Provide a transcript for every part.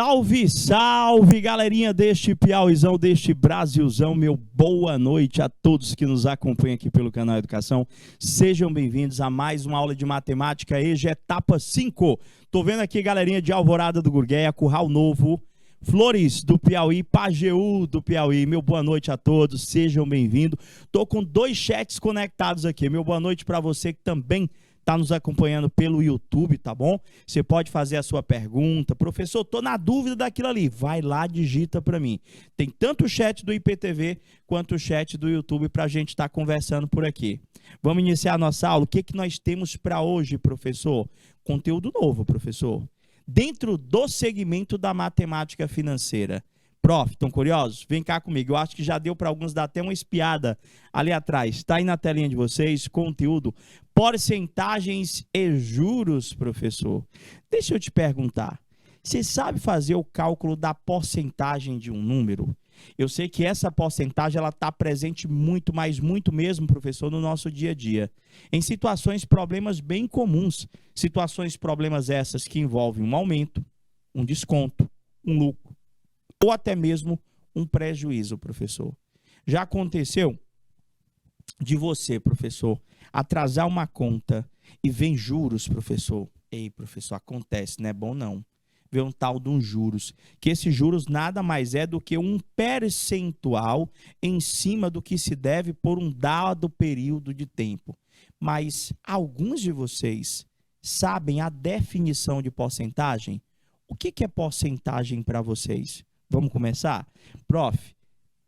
Salve, salve, galerinha deste Piauizão, deste Brasilzão. Meu boa noite a todos que nos acompanham aqui pelo canal Educação. Sejam bem-vindos a mais uma aula de matemática, EJA etapa 5. Tô vendo aqui, galerinha de Alvorada do Gurgueia, Curral Novo, Flores do Piauí, Pajeú do Piauí. Meu boa noite a todos, sejam bem-vindos. Tô com 2 chats conectados aqui. Meu boa noite para você que também está nos acompanhando pelo YouTube, tá bom? Você pode fazer a sua pergunta. Professor, tô na dúvida daquilo ali. Vai lá, digita para mim. Tem tanto o chat do IPTV quanto o chat do YouTube para a gente estar conversando por aqui. Vamos iniciar a nossa aula. O que nós temos para hoje, professor? Conteúdo novo, professor. Dentro do segmento da matemática financeira. Prof, estão curiosos? Vem cá comigo. Eu acho que já deu para alguns dar até uma espiada ali atrás. Está aí na telinha de vocês, conteúdo, porcentagens e juros, professor. Deixa eu te perguntar. Você sabe fazer o cálculo da porcentagem de um número? Eu sei que essa porcentagem ela está presente muito, mas muito mesmo, professor, no nosso dia a dia. Em situações, problemas bem comuns. Situações, problemas essas que envolvem um aumento, um desconto, um lucro, ou até mesmo um prejuízo, professor. Já aconteceu de você, professor, atrasar uma conta e vem juros, professor? Ei, professor, acontece, não é bom não. Vê um tal de um juros, que esses juros nada mais é do que um percentual em cima do que se deve por um dado período de tempo. Mas alguns de vocês sabem a definição de porcentagem? O que é porcentagem para vocês? Vamos começar? Prof,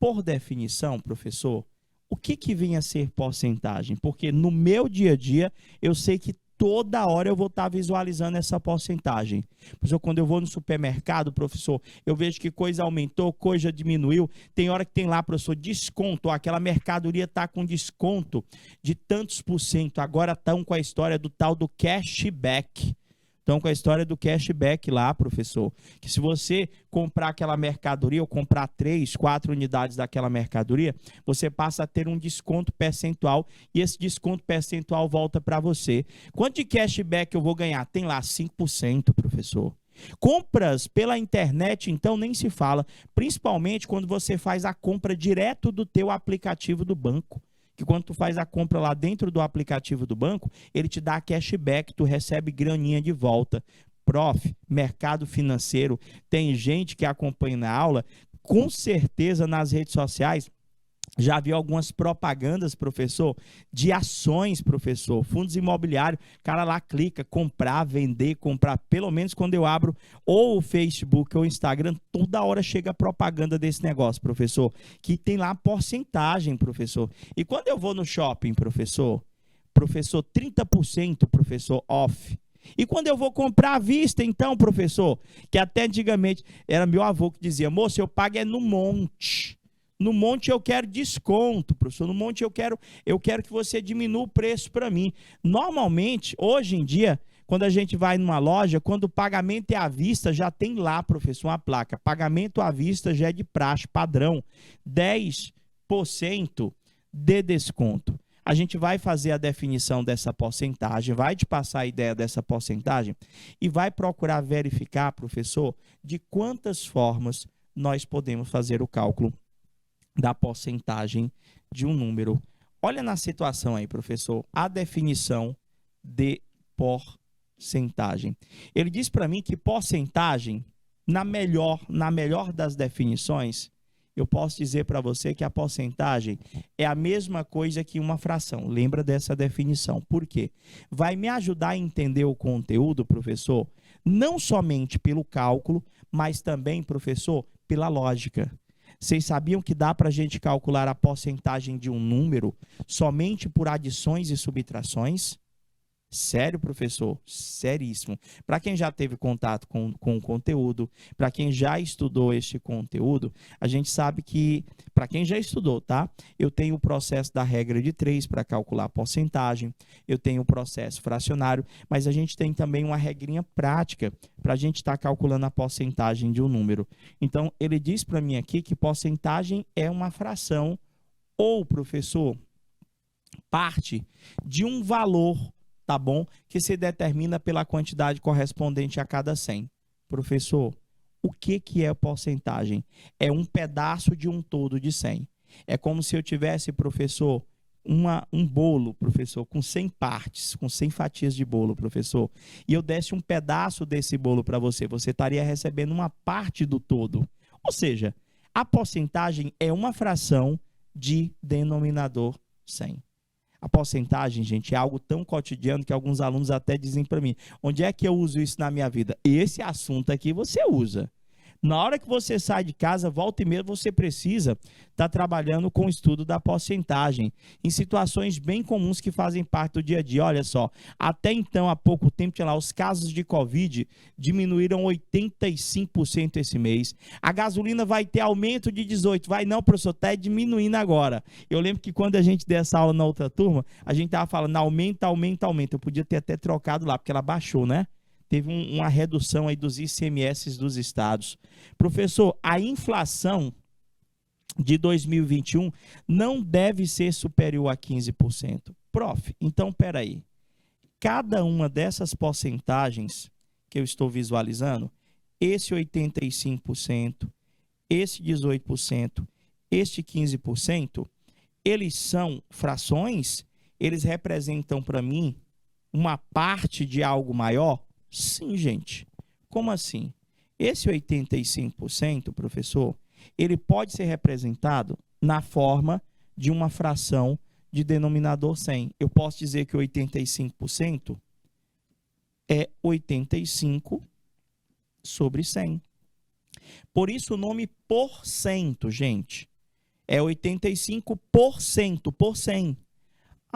por definição, professor, o que vem a ser porcentagem? Porque no meu dia a dia, eu sei que toda hora eu vou estar visualizando essa porcentagem. Professor, quando eu vou no supermercado, professor, eu vejo que coisa aumentou, coisa diminuiu. Tem hora que tem lá, professor, desconto. Ó, aquela mercadoria está com desconto de tantos por cento. Agora estão com a história do tal do cashback. Então, com a história do cashback lá, professor, que se você comprar aquela mercadoria ou comprar 3, 4 unidades daquela mercadoria, você passa a ter um desconto percentual e esse desconto percentual volta para você. Quanto de cashback eu vou ganhar? Tem lá 5%, professor. Compras pela internet, então, nem se fala, principalmente quando você faz a compra direto do teu aplicativo do banco. Que quando tu faz a compra lá dentro do aplicativo do banco, ele te dá cashback, tu recebe graninha de volta. Prof, mercado financeiro, tem gente que acompanha na aula, com certeza nas redes sociais, já viu algumas propagandas, professor, de ações, professor, fundos imobiliários, cara lá clica, comprar, vender, comprar, pelo menos quando eu abro ou o Facebook ou o Instagram, toda hora chega a propaganda desse negócio, professor, que tem lá porcentagem, professor. E quando eu vou no shopping, professor, 30%, professor, off. E quando eu vou comprar à vista, então, professor, que até antigamente era meu avô que dizia, moço, eu pago é no monte. No monte eu quero desconto, professor. No monte eu quero que você diminua o preço para mim. Normalmente, hoje em dia, quando a gente vai numa loja, quando o pagamento é à vista, já tem lá, professor, uma placa. Pagamento à vista já é de praxe, padrão. 10% de desconto. A gente vai fazer a definição dessa porcentagem, vai te passar a ideia dessa porcentagem e vai procurar verificar, professor, de quantas formas nós podemos fazer o cálculo da porcentagem de um número. Olha na situação aí, professor, a definição de porcentagem. Ele diz para mim que porcentagem, na melhor das definições, eu posso dizer para você que a porcentagem é a mesma coisa que uma fração. Lembra dessa definição. Por quê? Vai me ajudar a entender o conteúdo, professor, não somente pelo cálculo, mas também, professor, pela lógica. Vocês sabiam que dá para a gente calcular a porcentagem de um número somente por adições e subtrações? Sério, professor? Seríssimo. Para quem já teve contato com o conteúdo, para quem já estudou este conteúdo, a gente sabe que, para quem já estudou, tá? Eu tenho o processo da regra de 3 para calcular a porcentagem, eu tenho o processo fracionário, mas a gente tem também uma regrinha prática para a gente estar calculando a porcentagem de um número. Então, ele diz para mim aqui que porcentagem é uma fração ou, professor, parte de um valor, tá bom? Que se determina pela quantidade correspondente a cada 100. Professor, O que é a porcentagem? É um pedaço de um todo de 100. É como se eu tivesse, professor, um bolo, professor, com 100 partes, com 100 fatias de bolo, professor, e eu desse um pedaço desse bolo para você, você estaria recebendo uma parte do todo. Ou seja, a porcentagem é uma fração de denominador 100. A porcentagem, gente, é algo tão cotidiano que alguns alunos até dizem para mim: onde é que eu uso isso na minha vida? Esse assunto aqui você usa. Na hora que você sai de casa, volta e meia, você precisa estar trabalhando com o estudo da porcentagem, em situações bem comuns que fazem parte do dia a dia. Olha só, até então, há pouco tempo, tinha lá, os casos de Covid diminuíram 85% esse mês. A gasolina vai ter aumento de 18%. Vai não, professor, está diminuindo agora. Eu lembro que quando a gente deu essa aula na outra turma, a gente estava falando aumenta, aumenta, aumenta. Eu podia ter até trocado lá, porque ela baixou, né? Teve uma redução aí dos ICMS dos estados. Professor, a inflação de 2021 não deve ser superior a 15%. Prof, então, peraí. Cada uma dessas porcentagens que eu estou visualizando, esse 85%, esse 18%, este 15%, eles são frações? Eles representam para mim uma parte de algo maior? Sim, gente. Como assim? Esse 85%, professor, ele pode ser representado na forma de uma fração de denominador 100. Eu posso dizer que 85% é 85 sobre 100. Por isso o nome porcento, gente, é 85% por 100.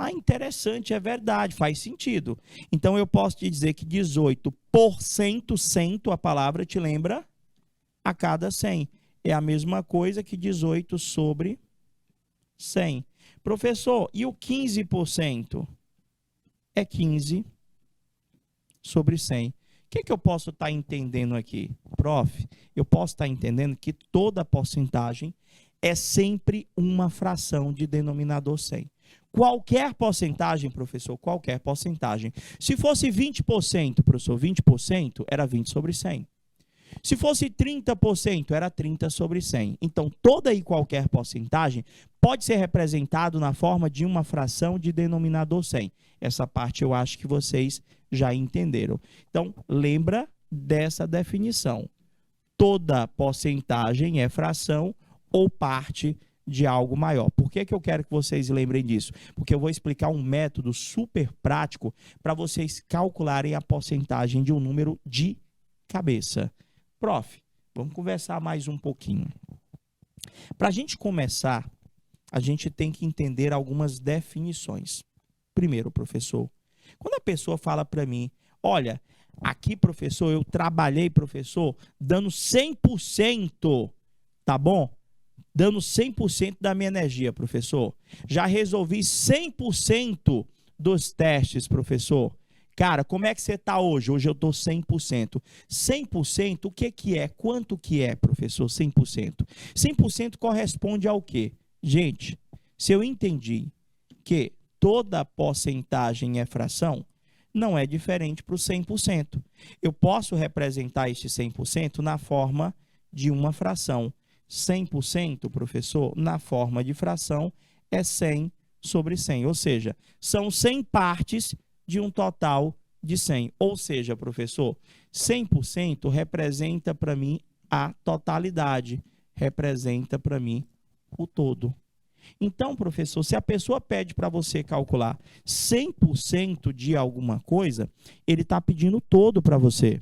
Ah, interessante, é verdade, faz sentido. Então, eu posso te dizer que 18%, cento, a palavra te lembra a cada 100. É a mesma coisa que 18 sobre 100. Professor, e o 15%? É 15 sobre 100. O que eu posso estar entendendo aqui? Prof, eu posso estar entendendo que toda porcentagem é sempre uma fração de denominador 100. Qualquer porcentagem, professor, qualquer porcentagem. Se fosse 20%, professor, 20% era 20 sobre 100. Se fosse 30%, era 30 sobre 100. Então, toda e qualquer porcentagem pode ser representado na forma de uma fração de denominador 100. Essa parte eu acho que vocês já entenderam. Então, lembra dessa definição. Toda porcentagem é fração ou parte de algo maior. Por que eu quero que vocês lembrem disso? Porque eu vou explicar um método super prático para vocês calcularem a porcentagem de um número de cabeça. Prof, vamos conversar mais um pouquinho. Para a gente começar, a gente tem que entender algumas definições. Primeiro, professor, quando a pessoa fala para mim, olha, aqui, professor, eu trabalhei, professor, dando 100%, tá bom? Dando 100% da minha energia, professor. Já resolvi 100% dos testes, professor. Cara, como é que você está hoje? Hoje eu estou 100%. 100%, o que é? Quanto que é, professor, 100%? 100% corresponde ao quê? Gente, se eu entendi que toda porcentagem é fração, não é diferente para o 100%. Eu posso representar este 100% na forma de uma fração. 100%, professor, na forma de fração, é 100 sobre 100. Ou seja, são 100 partes de um total de 100. Ou seja, professor, 100% representa para mim a totalidade, representa para mim o todo. Então, professor, se a pessoa pede para você calcular 100% de alguma coisa, ele está pedindo todo para você.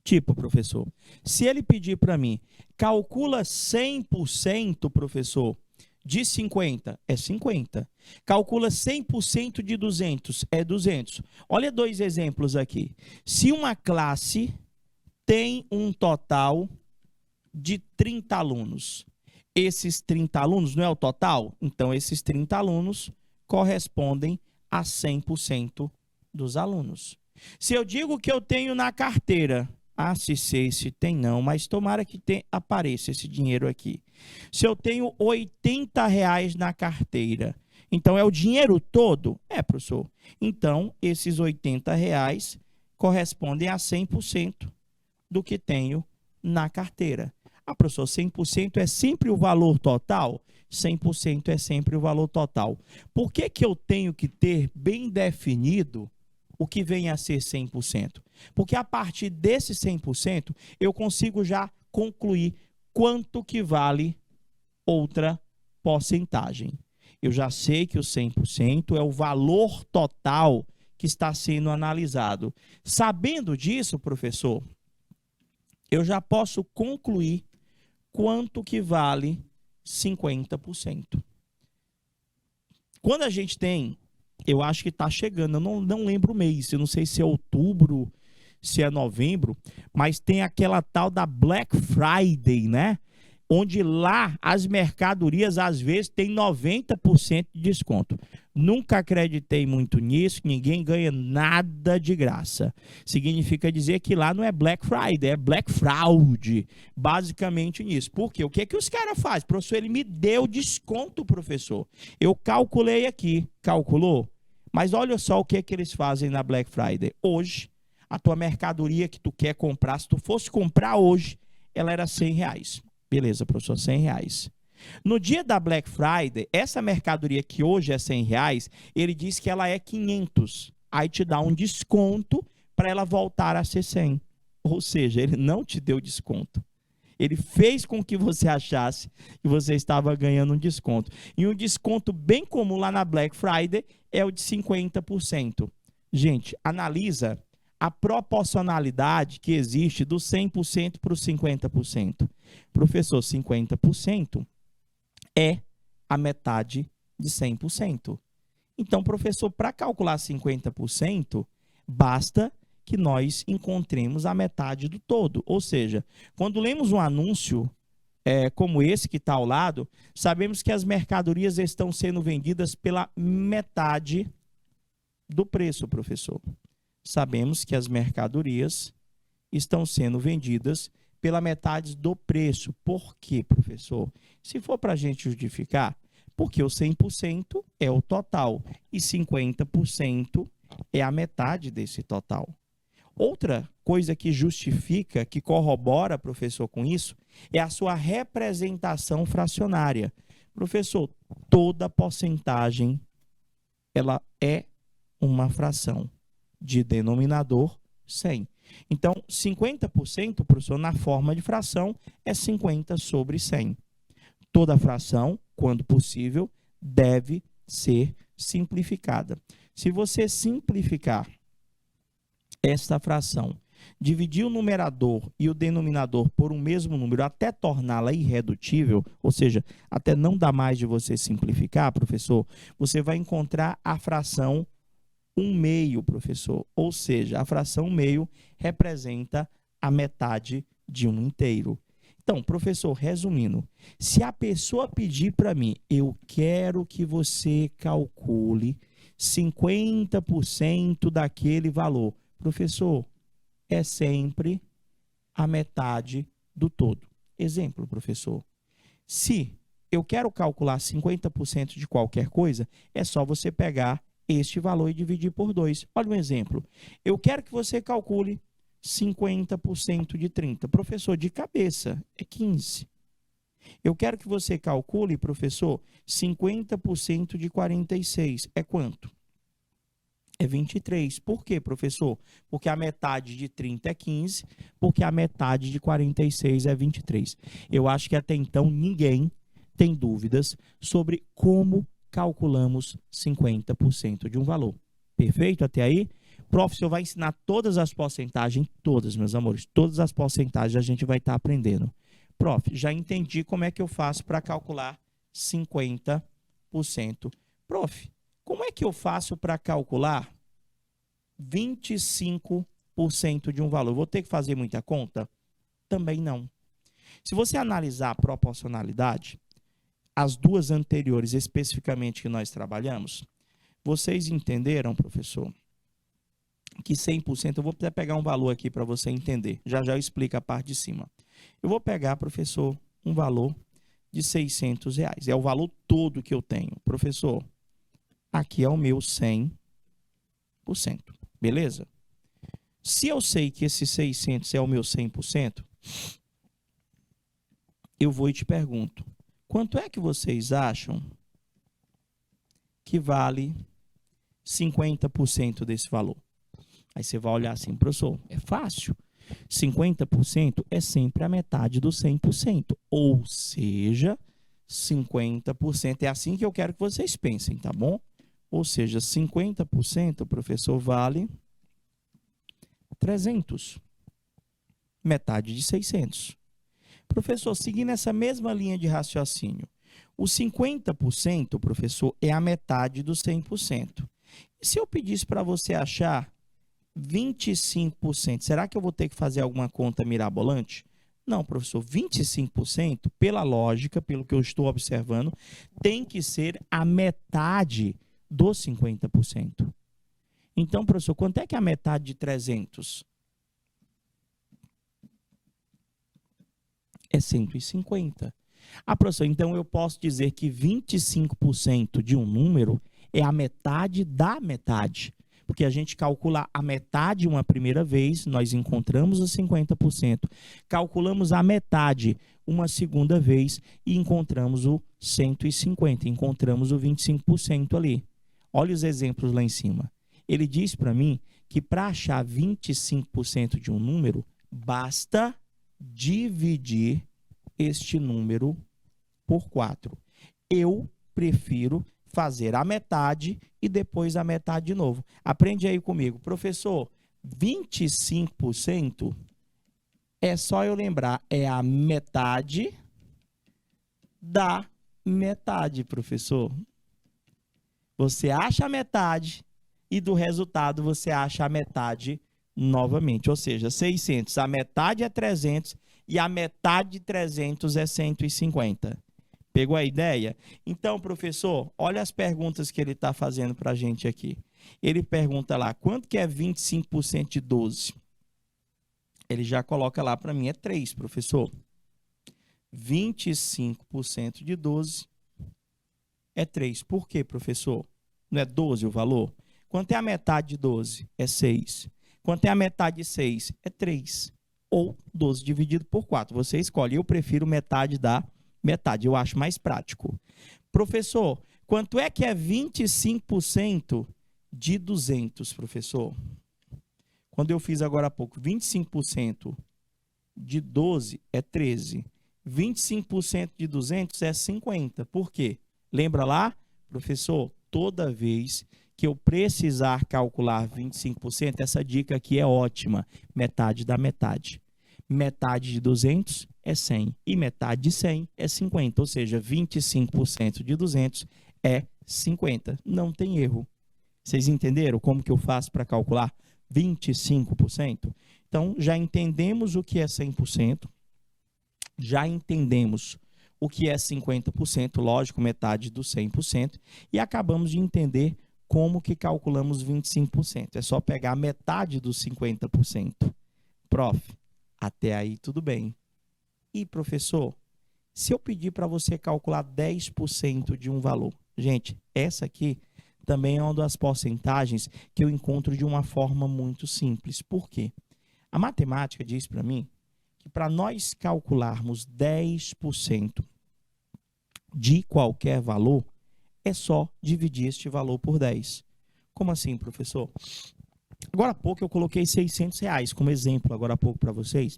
Tipo, professor, se ele pedir para mim, calcula 100%, professor, de 50, é 50. Calcula 100% de 200, é 200. Olha dois exemplos aqui. Se uma classe tem um total de 30 alunos, esses 30 alunos não é o total? Então, esses 30 alunos correspondem a 100% dos alunos. Se eu digo que eu tenho na carteira, se sei, se tem não, mas tomara que apareça esse dinheiro aqui. Se eu tenho R$80 na carteira, então é o dinheiro todo? É, professor. Então, esses R$80 correspondem a 100% do que tenho na carteira. Ah, professor, 100% é sempre o valor total? 100% é sempre o valor total. Por que que eu tenho que ter bem definido o que vem a ser 100%? Porque a partir desse 100%, eu consigo já concluir quanto que vale outra porcentagem. Eu já sei que o 100% é o valor total que está sendo analisado. Sabendo disso, professor, eu já posso concluir quanto que vale 50%. Quando a gente tem, eu acho que está chegando, eu não lembro o mês, eu não sei se é outubro, se é novembro, mas tem aquela tal da Black Friday, né? Onde lá as mercadorias às vezes têm 90% de desconto. Nunca acreditei muito nisso, ninguém ganha nada de graça. Significa dizer que lá não é Black Friday, é Black Fraud. Basicamente nisso. Por quê? O que é que os caras fazem? Professor, ele me deu desconto, professor. Eu calculei aqui. Calculou? Mas olha só o que é que eles fazem na Black Friday. Hoje, a tua mercadoria que tu quer comprar, se tu fosse comprar hoje, ela era R$100. Beleza, professor, R$100. No dia da Black Friday, essa mercadoria que hoje é R$100, ele diz que ela é 500. Aí te dá um desconto para ela voltar a ser 100. Ou seja, ele não te deu desconto. Ele fez com que você achasse que você estava ganhando um desconto. E um desconto bem comum lá na Black Friday é o de 50%. Gente, analisa a proporcionalidade que existe do 100% para o 50%. Professor, 50% é a metade de 100%. Então, professor, para calcular 50%, basta que nós encontremos a metade do todo. Ou seja, quando lemos um anúncio como esse que está ao lado, sabemos que as mercadorias estão sendo vendidas pela metade do preço, professor. Sabemos que as mercadorias estão sendo vendidas pela metade do preço. Por quê, professor? Se for para a gente justificar, porque o 100% é o total e 50% é a metade desse total. Outra coisa que justifica, que corrobora, professor, com isso, é a sua representação fracionária. Professor, toda porcentagem ela é uma fração de denominador 100. Então, 50%, professor, na forma de fração, é 50 sobre 100. Toda fração, quando possível, deve ser simplificada. Se você simplificar esta fração, dividir o numerador e o denominador por um mesmo número até torná-la irredutível, ou seja, até não dá mais de você simplificar, professor, você vai encontrar a fração 1/2, professor. Ou seja, a fração 1/2 representa a metade de um inteiro. Então, professor, resumindo, se a pessoa pedir para mim, eu quero que você calcule 50% daquele valor, professor, é sempre a metade do todo. Exemplo, professor, se eu quero calcular 50% de qualquer coisa, é só você pegar este valor e dividir por 2. Olha um exemplo. Eu quero que você calcule 50% de 30. Professor, de cabeça, é 15. Eu quero que você calcule, professor, 50% de 46. É quanto? É 23. Por quê, professor? Porque a metade de 30 é 15, porque a metade de 46 é 23. Eu acho que até então ninguém tem dúvidas sobre como calculamos 50% de um valor. Perfeito até aí? Prof, o senhor vai ensinar todas as porcentagens, todas, meus amores, todas as porcentagens a gente vai estar aprendendo. Prof, já entendi como é que eu faço para calcular 50%. Prof, como é que eu faço para calcular 25% de um valor? Vou ter que fazer muita conta? Também não. Se você analisar a proporcionalidade, as duas anteriores especificamente que nós trabalhamos, vocês entenderam, professor, que 100%, eu vou até pegar um valor aqui para você entender, já já eu explico a parte de cima. Eu vou pegar, professor, um valor de R$600, é o valor todo que eu tenho. Professor, aqui é o meu 100%, beleza? Se eu sei que esse 600 é o meu 100%, eu vou e te pergunto, quanto é que vocês acham que vale 50% desse valor? Aí você vai olhar assim, professor, é fácil. 50% é sempre a metade do 100%. Ou seja, 50% é assim que eu quero que vocês pensem, tá bom? Ou seja, 50%, professor, vale 300. Metade de 600. Professor, seguindo essa mesma linha de raciocínio, o 50%, professor, é a metade do 100%. E se eu pedisse para você achar 25%, será que eu vou ter que fazer alguma conta mirabolante? Não, professor, 25%, pela lógica, pelo que eu estou observando, tem que ser a metade dos 50%. Então, professor, quanto é que é a metade de 300? É 150. Ah, professor, então eu posso dizer que 25% de um número é a metade da metade. Porque a gente calcula a metade uma primeira vez, nós encontramos os 50%. Calculamos a metade uma segunda vez e encontramos o 150, encontramos o 25% ali. Olha os exemplos lá em cima. Ele diz para mim que para achar 25% de um número, basta dividir este número por 4. Eu prefiro fazer a metade e depois a metade de novo. Aprende aí comigo. Professor, 25% é só eu lembrar, é a metade da metade, professor. Você acha a metade e do resultado você acha a metade novamente. Ou seja, 600, a metade é 300 e a metade de 300 é 150. Pegou a ideia? Então, professor, olha as perguntas que ele está fazendo para a gente aqui. Ele pergunta lá, quanto que é 25% de 12? Ele já coloca lá para mim, é 3, professor. 25% de 12 é 3. Por quê, professor? Não é 12 o valor? Quanto é a metade de 12? É 6. Quanto é a metade de 6? É 3. Ou 12 dividido por 4. Você escolhe. Eu prefiro metade da metade. Eu acho mais prático. Professor, quanto é que é 25% de 200, professor? Quando eu fiz agora há pouco, 25% de 12 é 13. 25% de 200 é 50. Por quê? Lembra lá? Professor, toda vez que eu precisar calcular 25%, essa dica aqui é ótima. Metade da metade. Metade de 200 é 100 e metade de 100 é 50, ou seja, 25% de 200 é 50. Não tem erro. Vocês entenderam como que eu faço para calcular 25%? Então, já entendemos o que é 100%, já entendemos o que é 50%, lógico, metade do 100%, e acabamos de entender como que calculamos 25%. É só pegar metade dos 50%. Prof, até aí tudo bem. E, professor, se eu pedir para você calcular 10% de um valor? Gente, essa aqui também é uma das porcentagens que eu encontro de uma forma muito simples. Por quê? A matemática diz para mim que para nós calcularmos 10% de qualquer valor, é só dividir este valor por 10. Como assim, professor? Agora há pouco eu coloquei R$600 como exemplo, agora há pouco para vocês.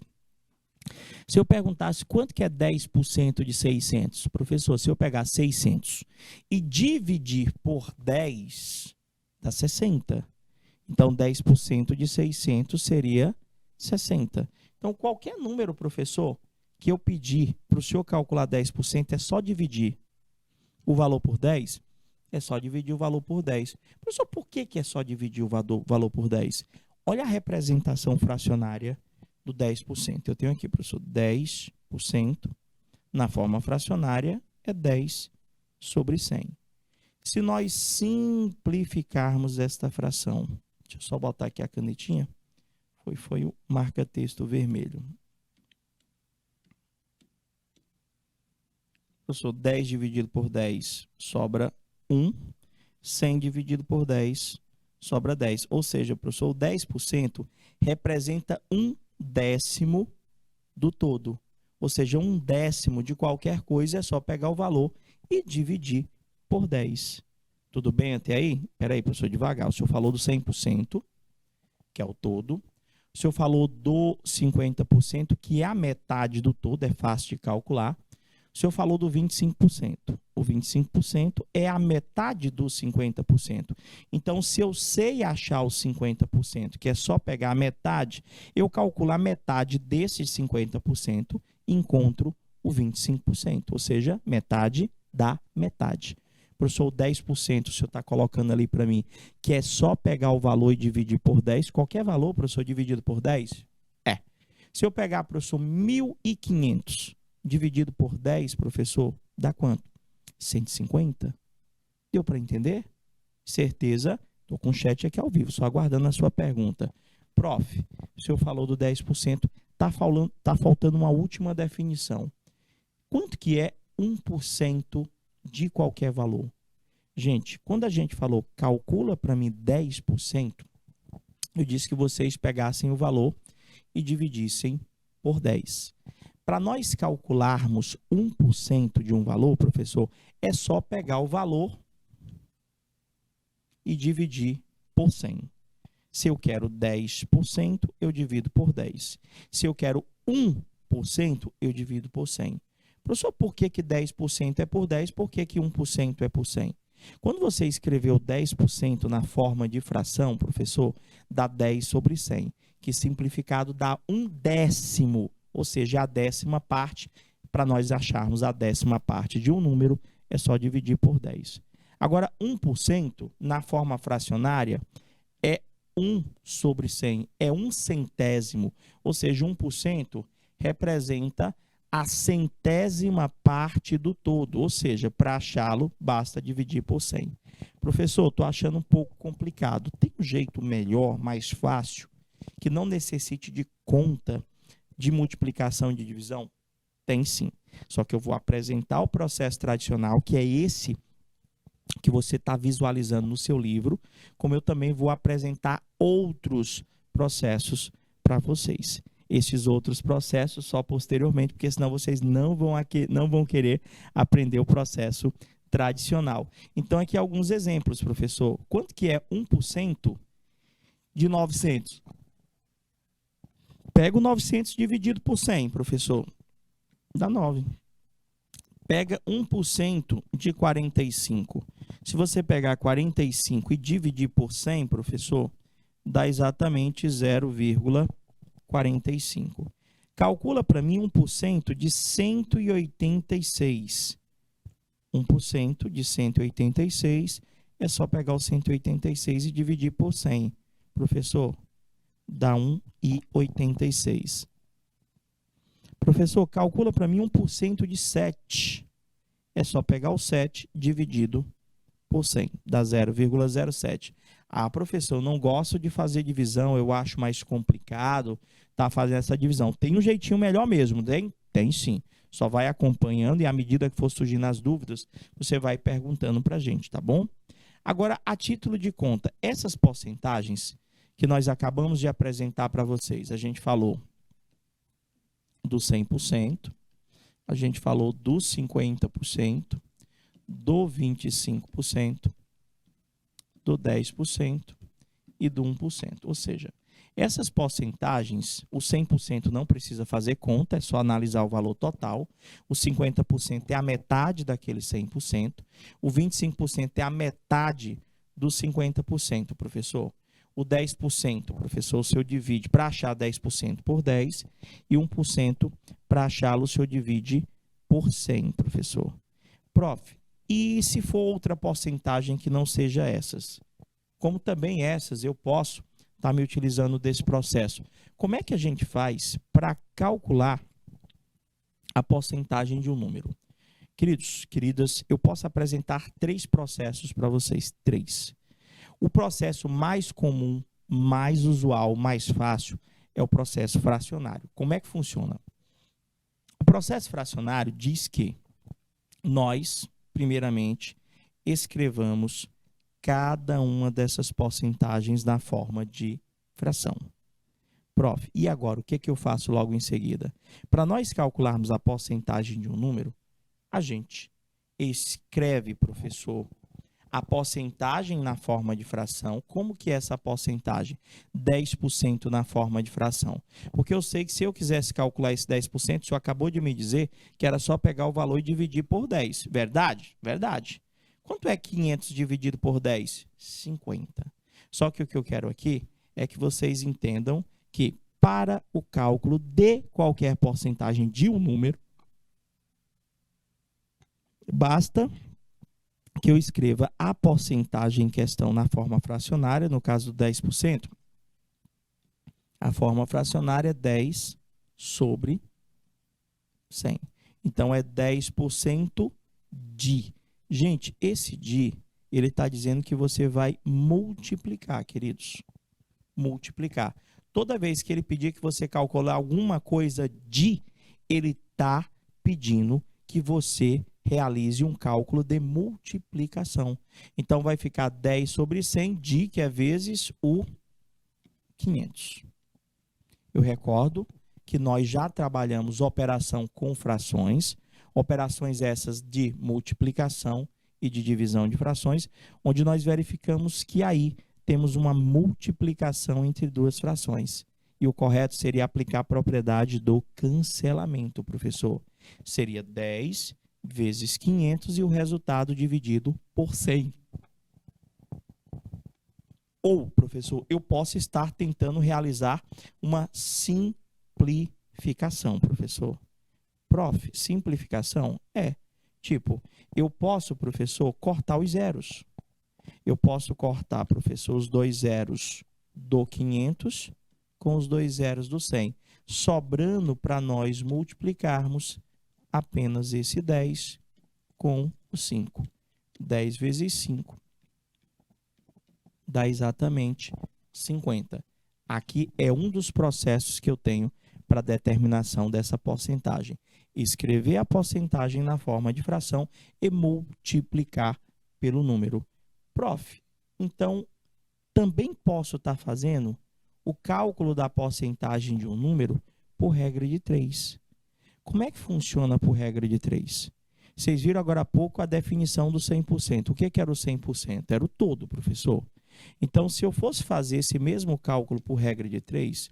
Se eu perguntasse quanto que é 10% de 600, professor, se eu pegar 600 e dividir por 10, dá 60. Então, 10% de 600 seria 60. Então, qualquer número, professor, que eu pedir para o senhor calcular 10%, é só dividir o valor por 10? É só dividir o valor por 10. Professor, por que é só dividir o valor por 10? Olha a representação fracionária do 10%. Eu tenho aqui, professor, 10% na forma fracionária é 10 sobre 100. Se nós simplificarmos esta fração, deixa eu só botar aqui a canetinha, foi o marca-texto vermelho. Professor, 10 dividido por 10 sobra 1, 100 dividido por 10 sobra 10. Ou seja, professor, o 10% representa 1/10 do todo. Ou seja, 1/10 de qualquer coisa é só pegar o valor e dividir por 10. Tudo bem até aí? Espera aí, professor, devagar. O senhor falou do 100%, que é o todo. O senhor falou do 50%, que é a metade do todo, é fácil de calcular. O senhor falou do 25%. O 25% é a metade dos 50%. Então, se eu sei achar os 50%, que é só pegar a metade, eu calculo a metade desses 50% e encontro o 25%. Ou seja, metade da metade. Professor, 10%, o senhor está colocando ali para mim, que é só pegar o valor e dividir por 10. Qualquer valor, professor, dividido por 10? É. Se eu pegar, professor, 1.500 dividido por 10, professor, dá quanto? 150? Deu para entender? Certeza? Estou com o chat aqui ao vivo, só aguardando a sua pergunta. Prof, o senhor falou do 10%, tá faltando uma última definição. Quanto que é 1% de qualquer valor? Gente, quando a gente falou calcula para mim 10%, eu disse que vocês pegassem o valor e dividissem por 10. Para nós calcularmos 1% de um valor, professor, é só pegar o valor e dividir por 100. Se eu quero 10%, eu divido por 10. Se eu quero 1%, eu divido por 100. Professor, por que 10% é por 10? Por que 1% é por 100? Quando você escreveu 10% na forma de fração, professor, dá 10 sobre 100, que simplificado dá 1/10, ou seja, a 10ª parte. Para nós acharmos a 10ª parte de um número, é só dividir por 10. Agora, 1% na forma fracionária é 1 sobre 100, é 1/100º, ou seja, 1% representa a 100ª parte do todo, ou seja, para achá-lo, basta dividir por 100. Professor, estou achando um pouco complicado. Tem um jeito melhor, mais fácil, que não necessite de conta de multiplicação e de divisão? Tem sim. Só que eu vou apresentar o processo tradicional, que é esse que você está visualizando no seu livro, como eu também vou apresentar outros processos para vocês. Esses outros processos só posteriormente, porque senão vocês não vão querer aprender o processo tradicional. Então, aqui alguns exemplos, professor. Quanto que é 1% de 900? Pega o 900 dividido por 100, professor. Dá 9. Pega 1% de 45. Se você pegar 45 e dividir por 100, professor, dá exatamente 0,45. Calcula para mim 1% de 186. 1% de 186 é só pegar o 186 e dividir por 100. Professor, dá 1,86. Professor, calcula para mim 1% de 7. É só pegar o 7 dividido por 100, dá 0,07. Ah, professor, eu não gosto de fazer divisão, eu acho mais complicado fazer essa divisão. Tem um jeitinho melhor mesmo, tem? Tem sim. Só vai acompanhando e à medida que for surgindo as dúvidas, você vai perguntando para a gente, tá bom? Agora, a título de conta, essas porcentagens que nós acabamos de apresentar para vocês, a gente falou do 100%, a gente falou do 50%, do 25%, do 10% e do 1%. Ou seja, essas porcentagens, o 100% não precisa fazer conta, é só analisar o valor total. O 50% é a metade daquele 100%. O 25% é a metade dos 50%, professor. O 10%, professor, o senhor divide para achar 10% por 10 e 1% para achá-lo, o senhor divide por 100, professor. Prof, e se for outra porcentagem que não seja essas? Como também essas eu posso estar me utilizando desse processo. Como é que a gente faz para calcular a porcentagem de um número? Queridos, queridas, eu posso apresentar 3 processos para vocês. 3. O processo mais comum, mais usual, mais fácil é o processo fracionário. Como é que funciona? O processo fracionário diz que nós, primeiramente, escrevamos cada uma dessas porcentagens na forma de fração. Prof, e agora, o que eu faço logo em seguida? Para nós calcularmos a porcentagem de um número, a gente escreve, professor, a porcentagem na forma de fração. Como que é essa porcentagem? 10% na forma de fração. Porque eu sei que se eu quisesse calcular esse 10%, o senhor acabou de me dizer que era só pegar o valor e dividir por 10. Verdade? Verdade. Quanto é 500 dividido por 10? 50. Só que o que eu quero aqui é que vocês entendam que para o cálculo de qualquer porcentagem de um número, basta que eu escreva a porcentagem em questão na forma fracionária, no caso do 10%, a forma fracionária é 10 sobre 100. Então, é 10% de. Gente, esse de, ele está dizendo que você vai multiplicar, queridos. Multiplicar. Toda vez que ele pedir que você calcule alguma coisa de, ele está pedindo que você realize um cálculo de multiplicação. Então, vai ficar 10 sobre 100 de, que é vezes o 500. Eu recordo que nós já trabalhamos operação com frações, operações essas de multiplicação e de divisão de frações, onde nós verificamos que aí temos uma multiplicação entre duas frações. E o correto seria aplicar a propriedade do cancelamento, professor. Seria 10 vezes 500 e o resultado dividido por 100. Ou, professor, eu posso estar tentando realizar uma simplificação, professor. Prof, simplificação é, tipo, eu posso, professor, cortar os zeros. Eu posso cortar, professor, os 2 zeros do 500 com os 2 zeros do 100, sobrando para nós multiplicarmos apenas esse 10 com o 5. 10 vezes 5 dá exatamente 50. Aqui é um dos processos que eu tenho para determinação dessa porcentagem. Escrever a porcentagem na forma de fração e multiplicar pelo número. Prof, então, também posso estar fazendo o cálculo da porcentagem de um número por regra de 3. Como é que funciona por regra de 3? Vocês viram agora há pouco a definição do 100%. O que era o 100%? Era o todo, professor. Então, se eu fosse fazer esse mesmo cálculo por regra de 3,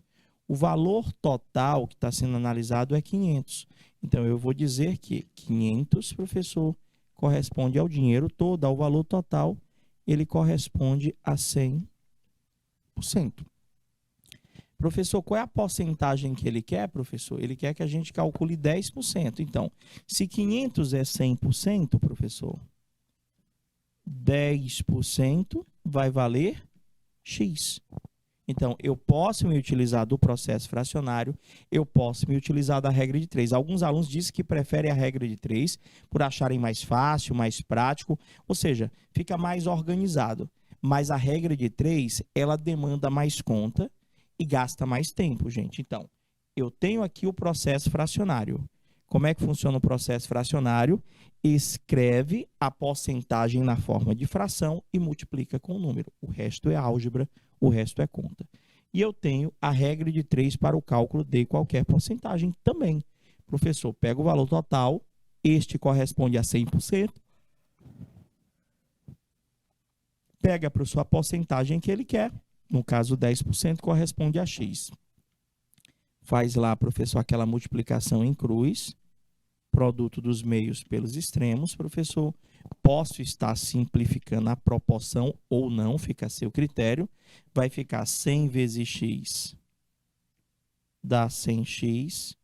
o valor total que está sendo analisado é 500. Então, eu vou dizer que 500, professor, corresponde ao dinheiro todo, ao valor total, ele corresponde a 100%. Professor, qual é a porcentagem que ele quer, professor? Ele quer que a gente calcule 10%. Então, se 500 é 100%, professor, 10% vai valer X. Então, eu posso me utilizar do processo fracionário, eu posso me utilizar da regra de 3. Alguns alunos dizem que preferem a regra de 3 por acharem mais fácil, mais prático, ou seja, fica mais organizado. Mas a regra de 3, ela demanda mais conta e gasta mais tempo, gente. Então, eu tenho aqui o processo fracionário. Como é que funciona o processo fracionário? Escreve a porcentagem na forma de fração e multiplica com o número. O resto é álgebra, o resto é conta. E eu tenho a regra de 3 para o cálculo de qualquer porcentagem também. Professor, pega o valor total, este corresponde a 100%, pega para a sua porcentagem que ele quer, no caso 10% corresponde a X. Faz lá, professor, aquela multiplicação em cruz, produto dos meios pelos extremos, professor. Posso estar simplificando a proporção ou não, fica a seu critério. Vai ficar 100 vezes x dá 100x,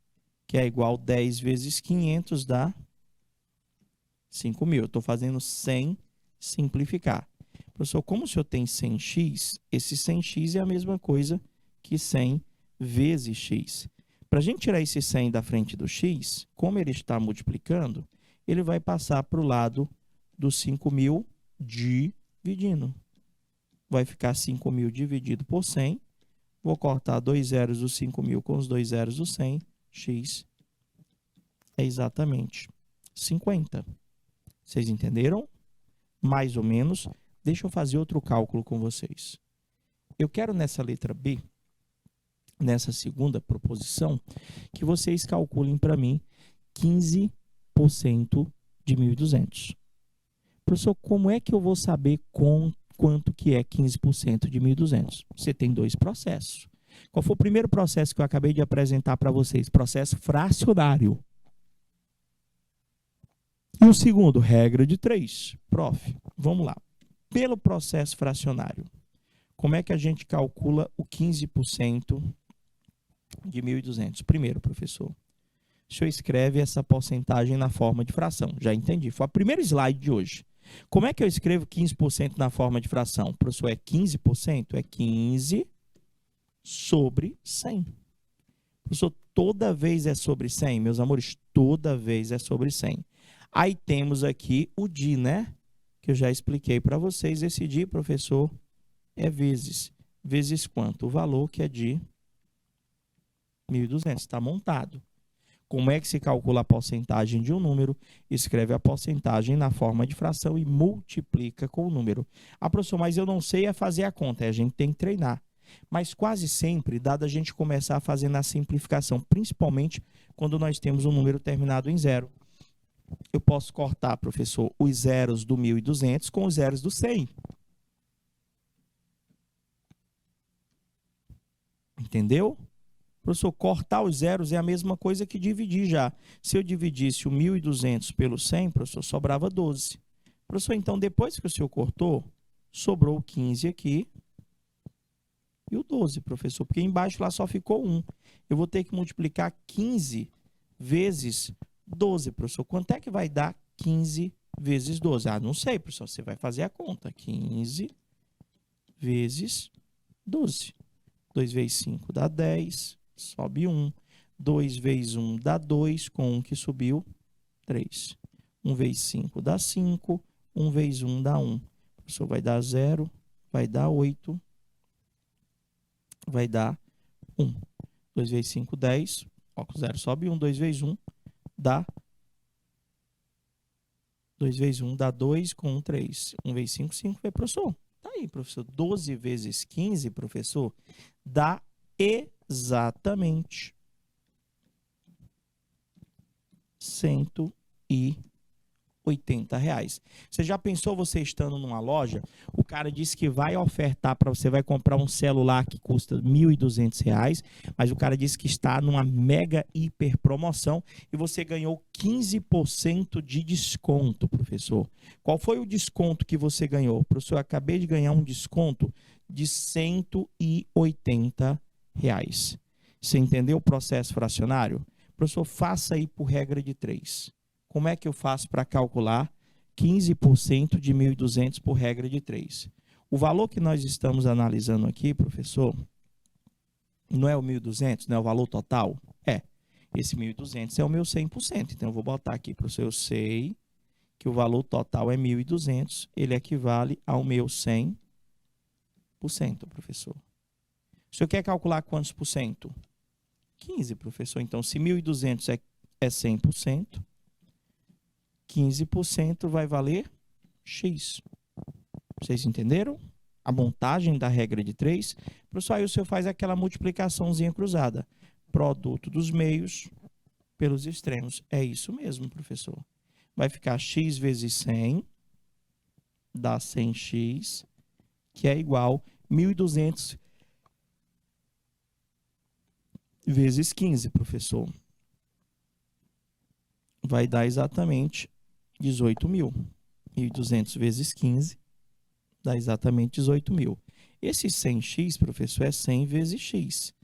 que é igual a 10 vezes 500 dá 5.000. Eu estou fazendo 100 simplificar. Professor, como o senhor tem 100x, esse 100x é a mesma coisa que 100 vezes x. Para a gente tirar esse 100 da frente do x, como ele está multiplicando, ele vai passar para o lado do 5.000 dividindo. Vai ficar 5.000 dividido por 100. Vou cortar 2 zeros do 5.000 com os 2 zeros do 100. X é exatamente 50. Vocês entenderam? Mais ou menos. Deixa eu fazer outro cálculo com vocês. Eu quero nessa letra B, nessa segunda proposição, que vocês calculem para mim 15% de 1.200. Professor, como é que eu vou saber quanto que é 15% de 1.200? Você tem dois processos. Qual foi o primeiro processo que eu acabei de apresentar para vocês? Processo fracionário. E o segundo, regra de 3. Prof, vamos lá. Pelo processo fracionário, como é que a gente calcula o 15% de 1.200? Primeiro, professor, o senhor escreve essa porcentagem na forma de fração. Já entendi. Foi a primeira slide de hoje. Como é que eu escrevo 15% na forma de fração? Professor, é 15%? É 15 sobre 100. Professor, toda vez é sobre 100? Meus amores, toda vez é sobre 100. Aí temos aqui o DI, né? Que eu já expliquei para vocês. Esse DI, professor, é vezes. Vezes quanto? O valor que é de 1.200. Está montado. Como é que se calcula a porcentagem de um número? Escreve a porcentagem na forma de fração e multiplica com o número. Ah, professor, mas eu não sei fazer a conta. A gente tem que treinar. Mas quase sempre, dado a gente começar a fazer na simplificação, principalmente quando nós temos um número terminado em 0. Eu posso cortar, professor, os zeros do 1.200 com os zeros do 100. Entendeu? Professor, cortar os zeros é a mesma coisa que dividir já. Se eu dividisse o 1.200 pelo 100, professor, sobrava 12. Professor, então, depois que o senhor cortou, sobrou o 15 aqui e o 12, professor, porque embaixo lá só ficou 1. Eu vou ter que multiplicar 15 vezes 12, professor. Quanto é que vai dar 15 vezes 12? Ah, não sei, professor, você vai fazer a conta. 15 vezes 12. 2 vezes 5 dá 10. Sobe 1. 2 vezes 1 dá 2, com 1 que subiu, 3. 1 vezes 5 dá 5. 1 vezes 1 dá 1. O professor vai dar 0, vai dar 8, vai dar 1. 2 vezes 5, 10. Ó, 0 sobe 1. 2 vezes 1 dá 2 vezes 1 dá 2, com 1, 3. 1 vezes 5, 5. Professor, tá aí, professor. 12 vezes 15, professor, dá exatamente R$180. Você já pensou você estando numa loja, o cara disse que vai ofertar para você, vai comprar um celular que custa R$1.200, mas o cara disse que está numa mega hiper promoção e você ganhou 15% de desconto, professor. Qual foi o desconto que você ganhou? Professor, eu acabei de ganhar um desconto de R$180. Você entendeu o processo fracionário? Professor, faça aí por regra de 3. Como é que eu faço para calcular 15% de 1.200 por regra de 3? O valor que nós estamos analisando aqui, professor, não é o 1.200, não é o valor total? É. Esse 1.200 é o meu 100%. Então, eu vou botar aqui, professor, eu sei que o valor total é 1.200, ele equivale ao meu 100%, professor. O senhor quer calcular quantos por cento? 15, professor. Então, se 1.200 é 100%, 15% vai valer X. Vocês entenderam? A montagem da regra de 3. Professor, aí o senhor faz aquela multiplicaçãozinha cruzada. Produto dos meios pelos extremos. É isso mesmo, professor. Vai ficar X vezes 100, dá 100x, que é igual a 1.200 vezes 15, professor. Vai dar exatamente 18.000. 1.200 vezes 15 dá exatamente 18.000. Esse 100x, professor, é 100 vezes x.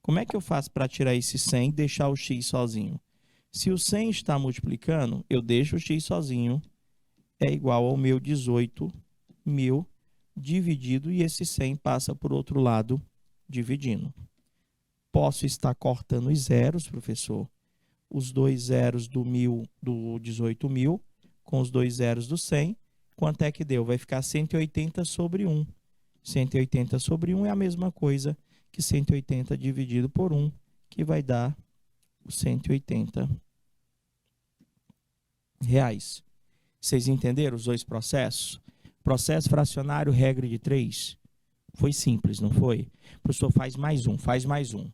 Como é que eu faço para tirar esse 100 e deixar o x sozinho? Se o 100 está multiplicando, eu deixo o x sozinho, é igual ao meu 18.000 dividido, e esse 100 passa por outro lado, dividindo. Posso estar cortando os zeros, professor. Os dois zeros do 18.000 com os dois zeros do 100. Quanto é que deu? Vai ficar 180 sobre 1. 180 sobre 1 é a mesma coisa que 180 dividido por 1, que vai dar os 180 reais. Vocês entenderam os dois processos? Processo fracionário, regra de 3. Foi simples, não foi? O professor faz mais um.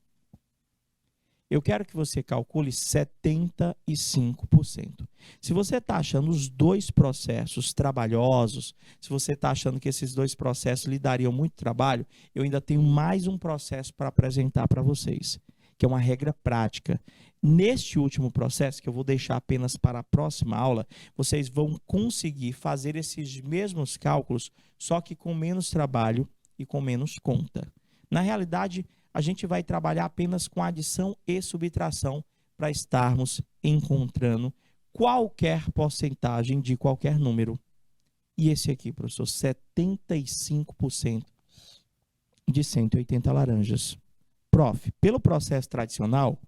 Eu quero que você calcule 75%. Se você está achando os dois processos trabalhosos, se você está achando que esses dois processos lhe dariam muito trabalho, eu ainda tenho mais um processo para apresentar para vocês, que é uma regra prática. Neste último processo, que eu vou deixar apenas para a próxima aula, vocês vão conseguir fazer esses mesmos cálculos, só que com menos trabalho e com menos conta. Na realidade, a gente vai trabalhar apenas com adição e subtração para estarmos encontrando qualquer porcentagem de qualquer número. E esse aqui, professor, 75% de 180 laranjas. Prof, pelo processo tradicional,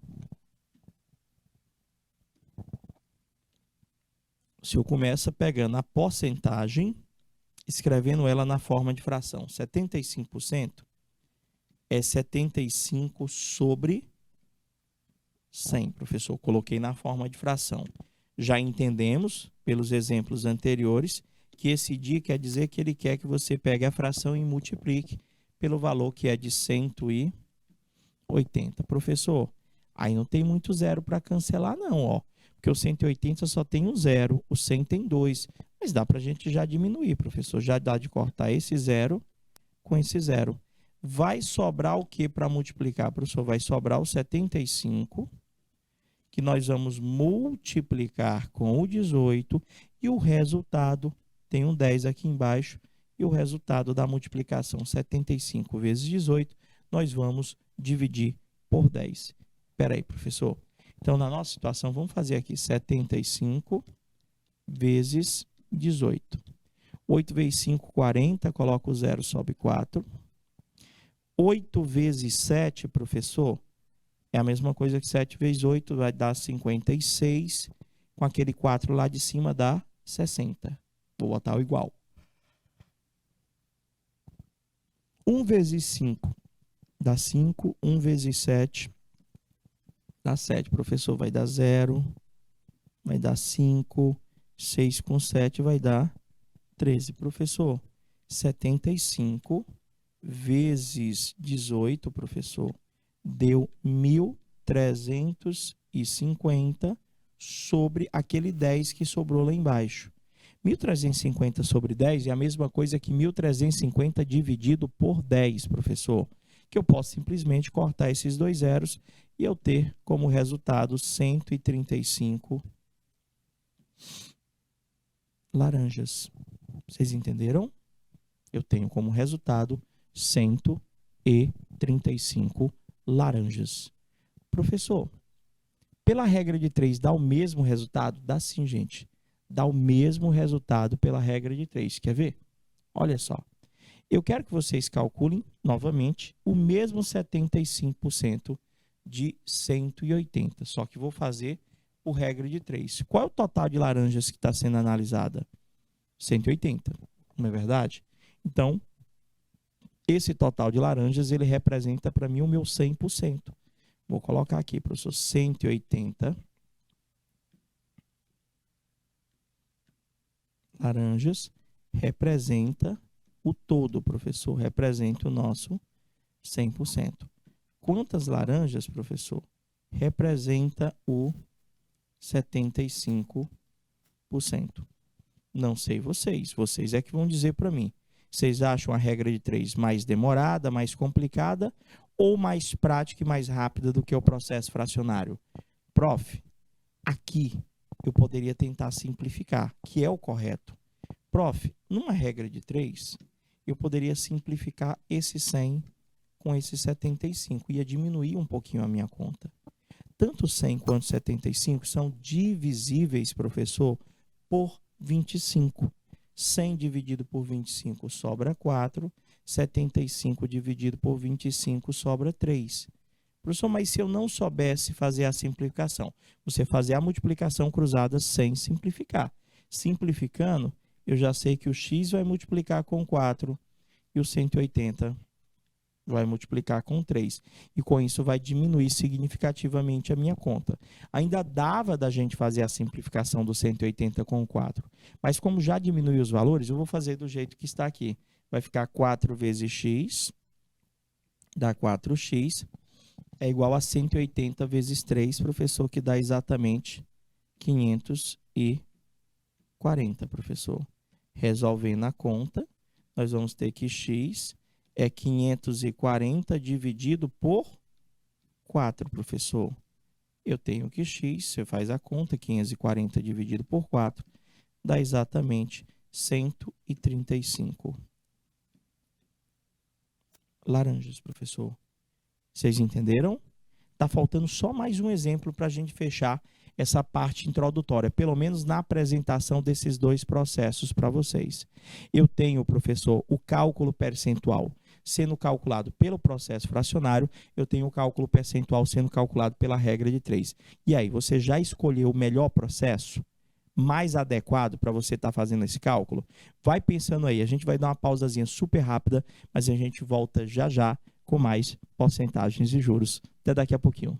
o senhor começa pegando a porcentagem, escrevendo ela na forma de fração. 75% é 75 sobre 100, professor. Coloquei na forma de fração. Já entendemos, pelos exemplos anteriores, que esse dia quer dizer que ele quer que você pegue a fração e multiplique pelo valor que é de 180. Professor, aí não tem muito zero para cancelar não, ó. Porque o 180 só tem um zero, o 100 tem 2. Mas dá para a gente já diminuir, professor. Já dá de cortar esse zero com esse zero. Vai sobrar o que para multiplicar, professor? Vai sobrar o 75, que nós vamos multiplicar com o 18, e o resultado, tem um 10 aqui embaixo, e o resultado da multiplicação 75 vezes 18, nós vamos dividir por 10. Espera aí, professor. Então, na nossa situação, vamos fazer aqui 75 vezes 18. 8 vezes 5, 40, coloca o 0, sobe 4. 8 vezes 7, professor, é a mesma coisa que 7 vezes 8, vai dar 56. Com aquele 4 lá de cima dá 60. Vou botar o igual. 1 vezes 5 dá 5. 1 vezes 7 dá 7. Professor, vai dar 0. Vai dar 5. 6 com 7 vai dar 13. Professor, 75 vezes 18, professor, deu 1.350 sobre aquele 10 que sobrou lá embaixo. 1.350 sobre 10 é a mesma coisa que 1.350 dividido por 10, professor. Que eu posso simplesmente cortar esses dois zeros e eu ter como resultado 135 laranjas. Vocês entenderam? Eu tenho como resultado 135 laranjas. Professor, pela regra de 3, dá o mesmo resultado? Dá sim, gente. Dá o mesmo resultado pela regra de 3. Quer ver? Olha só. Eu quero que vocês calculem, novamente, o mesmo 75% de 180. Só que vou fazer por regra de 3. Qual é o total de laranjas que está sendo analisada? 180. Não é verdade? Então, esse total de laranjas, ele representa para mim o meu 100%. Vou colocar aqui, professor, 180 laranjas representa o todo, professor, representa o nosso 100%. Quantas laranjas, professor, representa o 75%? Não sei vocês, vocês é que vão dizer para mim. Vocês acham a regra de 3 mais demorada, mais complicada ou mais prática e mais rápida do que o processo fracionário? Prof, aqui eu poderia tentar simplificar, que é o correto. Prof, numa regra de 3, eu poderia simplificar esse 100 com esse 75, ia diminuir um pouquinho a minha conta. Tanto 100 quanto 75 são divisíveis, professor, por 25. 100 dividido por 25 sobra 4, 75 dividido por 25 sobra 3. Professor, mas se eu não soubesse fazer a simplificação? Você fazer a multiplicação cruzada sem simplificar. Simplificando, eu já sei que o x vai multiplicar com 4 e o 180 vai multiplicar com 3. E com isso vai diminuir significativamente a minha conta. Ainda dava da gente fazer a simplificação do 180 com 4. Mas como já diminuiu os valores, eu vou fazer do jeito que está aqui. Vai ficar 4 vezes x, dá 4x, é igual a 180 vezes 3, professor, que dá exatamente 540, professor. Resolvendo a conta, nós vamos ter que x é 540 dividido por 4, professor. Eu tenho que x, você faz a conta, 540 dividido por 4, dá exatamente 135 laranjas, professor. Vocês entenderam? Está faltando só mais um exemplo para a gente fechar essa parte introdutória, pelo menos na apresentação desses dois processos para vocês. Eu tenho, professor, o cálculo percentual sendo calculado pelo processo fracionário, eu tenho o cálculo percentual sendo calculado pela regra de 3. E aí, você já escolheu o melhor processo, mais adequado para você estar fazendo esse cálculo? Vai pensando aí, a gente vai dar uma pausazinha super rápida, mas a gente volta já já com mais porcentagens e juros. Até daqui a pouquinho.